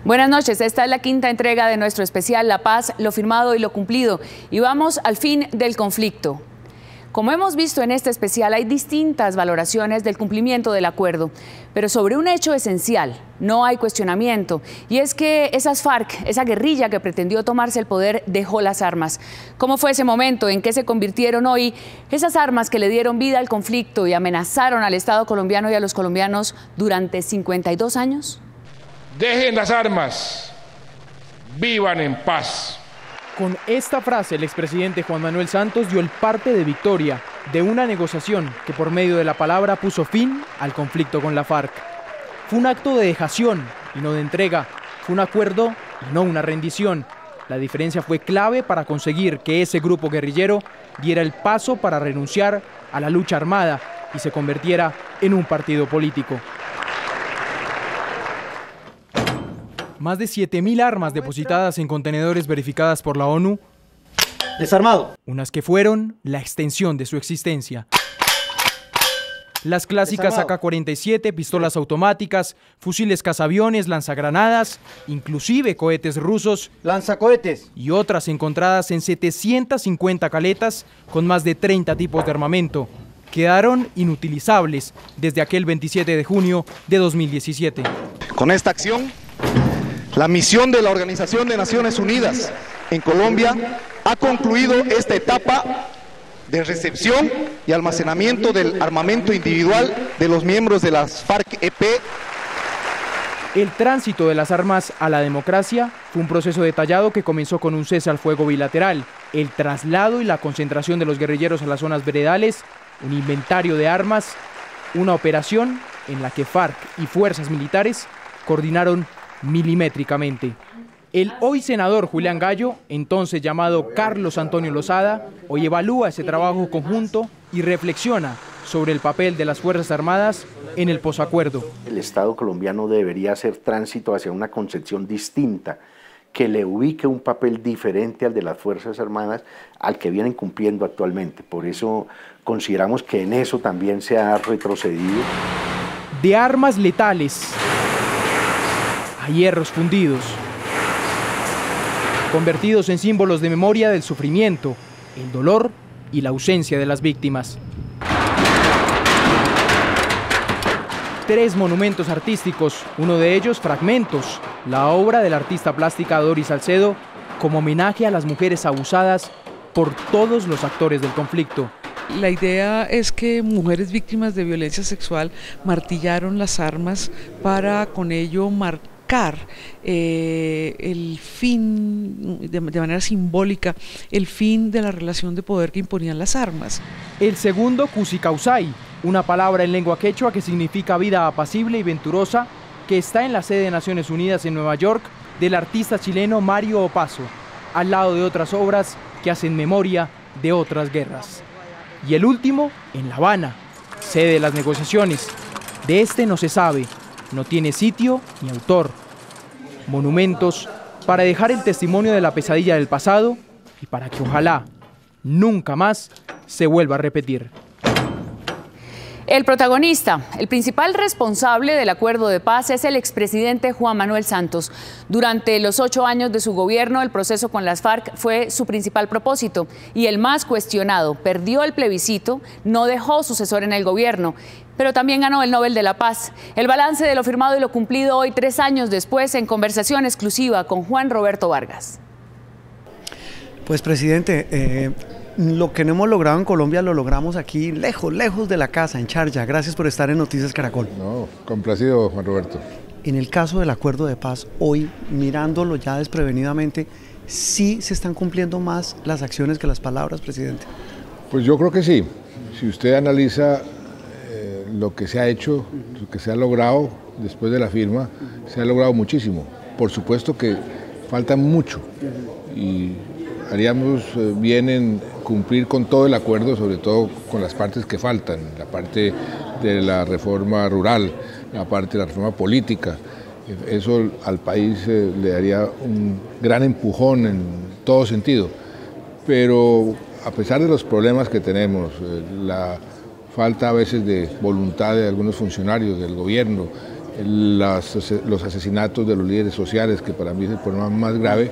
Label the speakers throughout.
Speaker 1: Buenas noches, esta es la quinta entrega de nuestro especial La Paz, lo firmado y lo cumplido. Y vamos al fin del conflicto. Como hemos visto en este especial, hay distintas valoraciones del cumplimiento del acuerdo, pero sobre un hecho esencial no hay cuestionamiento, y es que esas FARC, esa guerrilla que pretendió tomarse el poder, dejó las armas. ¿Cómo fue ese momento? ¿En qué se convirtieron hoy esas armas que le dieron vida al conflicto y amenazaron al Estado colombiano y a los colombianos durante 52 años?
Speaker 2: Dejen las armas, vivan en paz.
Speaker 3: Con esta frase, el expresidente Juan Manuel Santos dio el parte de victoria de una negociación que por medio de la palabra puso fin al conflicto con la FARC. Fue un acto de dejación y no de entrega, fue un acuerdo y no una rendición. La diferencia fue clave para conseguir que ese grupo guerrillero diera el paso para renunciar a la lucha armada y se convirtiera en un partido político. Más de 7.000 armas depositadas en contenedores verificadas por la ONU.
Speaker 4: Desarmado.
Speaker 3: Unas que fueron la extensión de su existencia. Las clásicas AK-47, pistolas automáticas, fusiles cazaviones, lanzagranadas, inclusive cohetes rusos.
Speaker 4: Lanzacohetes.
Speaker 3: Y otras encontradas en 750 caletas con más de 30 tipos de armamento. Quedaron inutilizables desde aquel 27 de junio de 2017.
Speaker 5: Con esta acción, la misión de la Organización de Naciones Unidas en Colombia ha concluido esta etapa de recepción y almacenamiento del armamento individual de los miembros de las FARC-EP.
Speaker 3: El tránsito de las armas a la democracia fue un proceso detallado que comenzó con un cese al fuego bilateral, el traslado y la concentración de los guerrilleros a las zonas veredales, un inventario de armas, una operación en la que FARC y fuerzas militares coordinaron milimétricamente. El hoy senador Julián Gallo, entonces llamado Carlos Antonio Lozada, hoy evalúa ese trabajo conjunto y reflexiona sobre el papel de las Fuerzas Armadas en el posacuerdo.
Speaker 6: El Estado colombiano debería hacer tránsito hacia una concepción distinta, que le ubique un papel diferente al de las Fuerzas Armadas, al que vienen cumpliendo actualmente. Por eso consideramos que en eso también se ha retrocedido.
Speaker 3: De armas letales a hierros fundidos, convertidos en símbolos de memoria del sufrimiento, el dolor y la ausencia de las víctimas. 3 monumentos artísticos, uno de ellos Fragmentos, la obra del artista plástica Doris Salcedo, como homenaje a las mujeres abusadas por todos los actores del conflicto.
Speaker 7: La idea es que mujeres víctimas de violencia sexual martillaron las armas para con ello marcar el fin, de manera simbólica, el fin de la relación de poder que imponían las armas.
Speaker 3: El segundo, Cusicausay, una palabra en lengua quechua que significa vida apacible y venturosa, que está en la sede de Naciones Unidas en Nueva York, del artista chileno Mario Opazo, al lado de otras obras que hacen memoria de otras guerras. Y el último, en La Habana, sede de las negociaciones. De este no se sabe, no tiene sitio ni autor. Monumentos para dejar el testimonio de la pesadilla del pasado y para que ojalá nunca más se vuelva a repetir.
Speaker 1: El protagonista, el principal responsable del acuerdo de paz es el expresidente Juan Manuel Santos. Durante los 8 años de su gobierno, el proceso con las FARC fue su principal propósito y el más cuestionado. Perdió el plebiscito, no dejó sucesor en el gobierno, pero también ganó el Nobel de la Paz. El balance de lo firmado y lo cumplido hoy, 3 años después, en conversación exclusiva con Juan Roberto Vargas.
Speaker 4: Pues, presidente, lo que no hemos logrado en Colombia lo logramos aquí, lejos de la casa, en Charlla. Gracias por estar en Noticias Caracol.
Speaker 2: No, complacido, Juan Roberto.
Speaker 4: En el caso del acuerdo de paz, hoy, mirándolo ya desprevenidamente, ¿sí se están cumpliendo más las acciones que las palabras, presidente?
Speaker 2: Pues yo creo que sí. Si usted analiza lo que se ha hecho, lo que se ha logrado después de la firma, se ha logrado muchísimo. Por supuesto que falta mucho y haríamos bien en cumplir con todo el acuerdo, sobre todo con las partes que faltan, la parte de la reforma rural, la parte de la reforma política. Eso al país le daría un gran empujón en todo sentido. Pero a pesar de los problemas que tenemos, la falta a veces de voluntad de algunos funcionarios del gobierno, los asesinatos de los líderes sociales, que para mí es el problema más grave.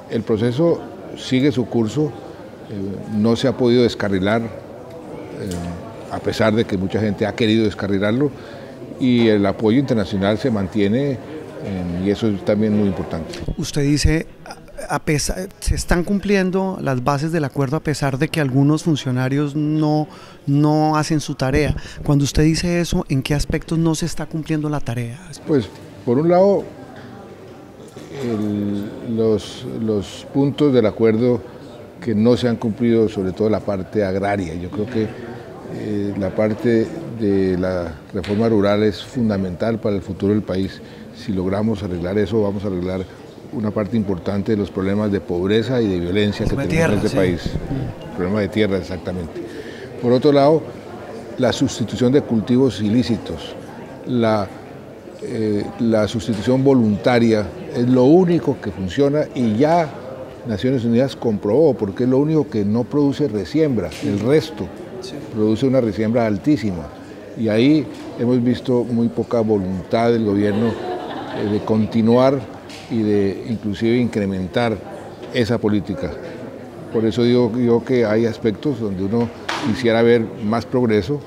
Speaker 2: El proceso sigue su curso, no se ha podido descarrilar, a pesar de que mucha gente ha querido descarrilarlo, y el apoyo internacional se mantiene, y eso es también muy importante.
Speaker 4: Usted dice, se están cumpliendo las bases del acuerdo a pesar de que algunos funcionarios no hacen su tarea. Cuando usted dice eso, ¿en qué aspectos no se está cumpliendo la tarea?
Speaker 2: Pues, por un lado, los puntos del acuerdo que no se han cumplido, sobre todo la parte agraria. Yo creo que la parte de la reforma rural es fundamental para el futuro del país. Si logramos arreglar eso, vamos a arreglar una parte importante de los problemas de pobreza y de violencia que tenemos en este país. El problema de tierra, exactamente. Por otro lado, la sustitución de cultivos ilícitos, la sustitución voluntaria es lo único que funciona, y ya Naciones Unidas comprobó, porque es lo único que no produce resiembra. El resto produce una resiembra altísima, y ahí hemos visto muy poca voluntad del gobierno de continuar y de inclusive incrementar esa política. Por eso digo yo que hay aspectos donde uno quisiera ver más progreso,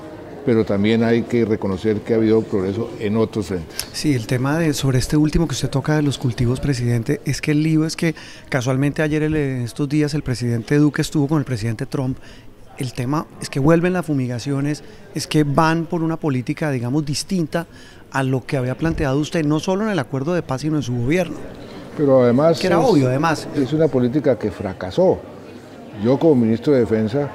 Speaker 2: pero también hay que reconocer que ha habido progreso en otros frentes.
Speaker 4: Sí, el tema sobre este último que usted toca de los cultivos, presidente, es que el lío es que casualmente ayer, en estos días, el presidente Duque estuvo con el presidente Trump. El tema es que vuelven las fumigaciones, es que van por una política, digamos, distinta a lo que había planteado usted, no solo en el acuerdo de paz, sino en su gobierno.
Speaker 2: Pero además,
Speaker 4: que era obvio, además.
Speaker 2: Es una política que fracasó. Yo, como ministro de Defensa,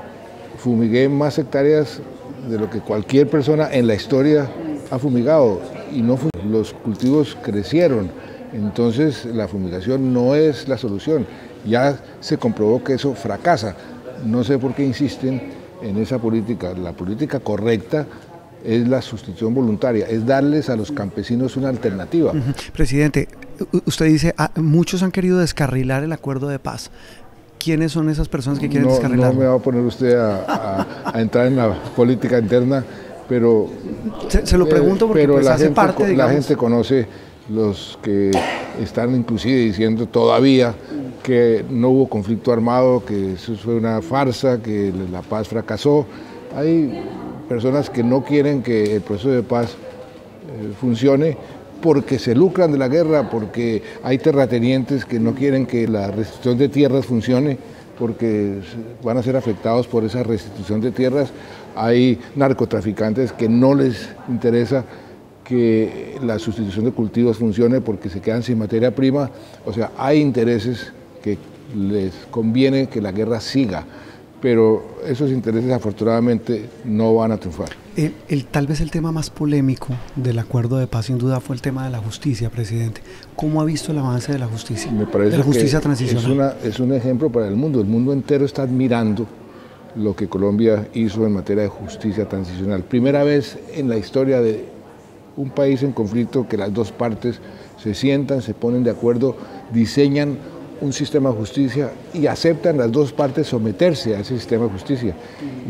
Speaker 2: fumigué más hectáreas de lo que cualquier persona en la historia ha fumigado, y los cultivos crecieron. Entonces la fumigación no es la solución. Ya se comprobó que eso fracasa. No sé por qué insisten en esa política. La política correcta es la sustitución voluntaria, es darles a los campesinos una alternativa.
Speaker 4: Presidente, usted dice, muchos han querido descarrilar el acuerdo de paz. ¿Quiénes son esas personas que quieren descarrilarlo?
Speaker 2: No me va a poner usted a entrar en la política interna, pero...
Speaker 4: Se lo pregunto porque pues hace parte, digamos...
Speaker 2: La gente conoce los que están inclusive diciendo todavía que no hubo conflicto armado, que eso fue una farsa, que la paz fracasó. Hay personas que no quieren que el proceso de paz funcione porque se lucran de la guerra, porque hay terratenientes que no quieren que la restitución de tierras funcione, porque van a ser afectados por esa restitución de tierras. Hay narcotraficantes que no les interesa que la sustitución de cultivos funcione porque se quedan sin materia prima. O sea, hay intereses que les conviene que la guerra siga, pero esos intereses afortunadamente no van a triunfar.
Speaker 4: Tal vez el tema más polémico del acuerdo de paz sin duda fue el tema de la justicia, presidente. ¿Cómo ha visto el avance de la justicia?
Speaker 2: Me parece
Speaker 4: de la justicia
Speaker 2: que
Speaker 4: transicional.
Speaker 2: Es un ejemplo para el mundo entero está admirando lo que Colombia hizo en materia de justicia transicional. Primera vez en la historia de un país en conflicto que las dos partes se sientan, se ponen de acuerdo, diseñan un sistema de justicia y aceptan las dos partes someterse a ese sistema de justicia.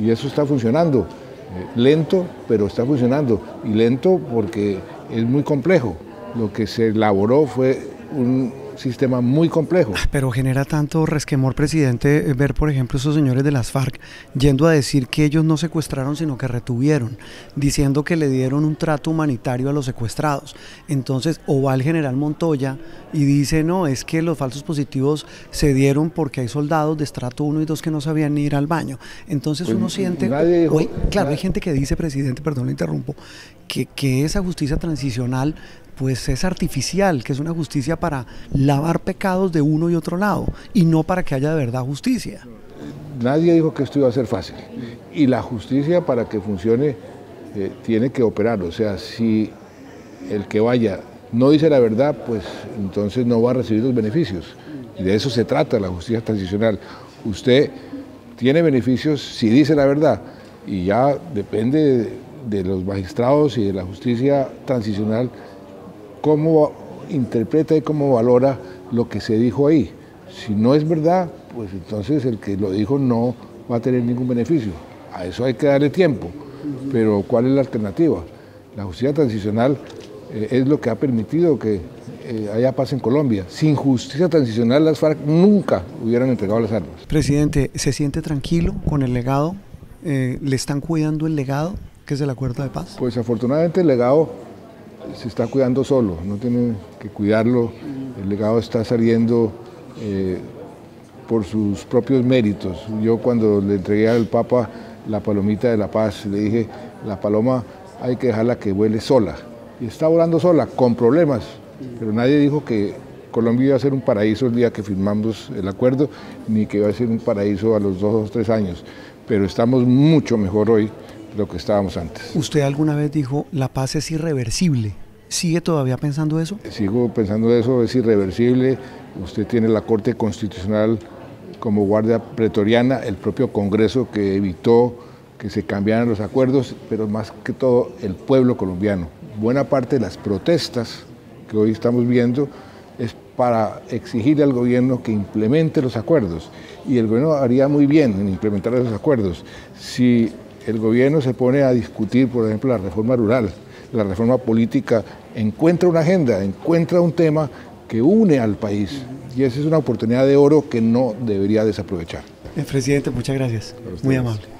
Speaker 2: Y eso está funcionando. Lento, pero está funcionando. Y lento porque es muy complejo. Lo que se elaboró fue un sistema muy complejo.
Speaker 4: Pero genera tanto resquemor, presidente, ver por ejemplo esos señores de las FARC yendo a decir que ellos no secuestraron sino que retuvieron, diciendo que le dieron un trato humanitario a los secuestrados. Entonces o va el general Montoya y dice no, es que los falsos positivos se dieron porque hay soldados de estrato 1 y 2 que no sabían ni ir al baño. Entonces pues uno siente, claro, hay gente que dice, presidente, perdón, lo interrumpo, que esa justicia transicional pues es artificial, que es una justicia para lavar pecados de uno y otro lado y no para que haya de verdad justicia.
Speaker 2: Nadie dijo que esto iba a ser fácil, y la justicia para que funcione tiene que operar. O sea, si el que vaya no dice la verdad, pues entonces no va a recibir los beneficios, y de eso se trata la justicia transicional. Usted tiene beneficios si dice la verdad, y ya depende de los magistrados y de la justicia transicional cómo interpreta y cómo valora lo que se dijo ahí. Si no es verdad, pues entonces el que lo dijo no va a tener ningún beneficio. A eso hay que darle tiempo. Pero ¿cuál es la alternativa? La justicia transicional es lo que ha permitido que haya paz en Colombia. Sin justicia transicional las FARC nunca hubieran entregado las armas.
Speaker 4: Presidente, ¿se siente tranquilo con el legado? ¿Le están cuidando el legado, que es el acuerdo de paz?
Speaker 2: Pues afortunadamente el legado se está cuidando solo, no tiene que cuidarlo. El legado está saliendo por sus propios méritos. Yo cuando le entregué al Papa la palomita de la paz, le dije, la paloma hay que dejarla que vuele sola. Y está volando sola, con problemas, pero nadie dijo que Colombia iba a ser un paraíso el día que firmamos el acuerdo, ni que iba a ser un paraíso a los 2 o 3 años, pero estamos mucho mejor hoy de lo que estábamos antes.
Speaker 4: ¿Usted alguna vez dijo, la paz es irreversible? ¿Sigue todavía pensando eso?
Speaker 2: Sigo pensando eso, es irreversible. Usted tiene la Corte Constitucional como guardia pretoriana, el propio Congreso que evitó que se cambiaran los acuerdos, pero más que todo el pueblo colombiano. Buena parte de las protestas que hoy estamos viendo es para exigirle al gobierno que implemente los acuerdos, y el gobierno haría muy bien en implementar esos acuerdos. Si el gobierno se pone a discutir, por ejemplo, la reforma rural, la reforma política, encuentra una agenda, encuentra un tema que une al país, y esa es una oportunidad de oro que no debería desaprovechar.
Speaker 4: Presidente, muchas gracias. Muy amable.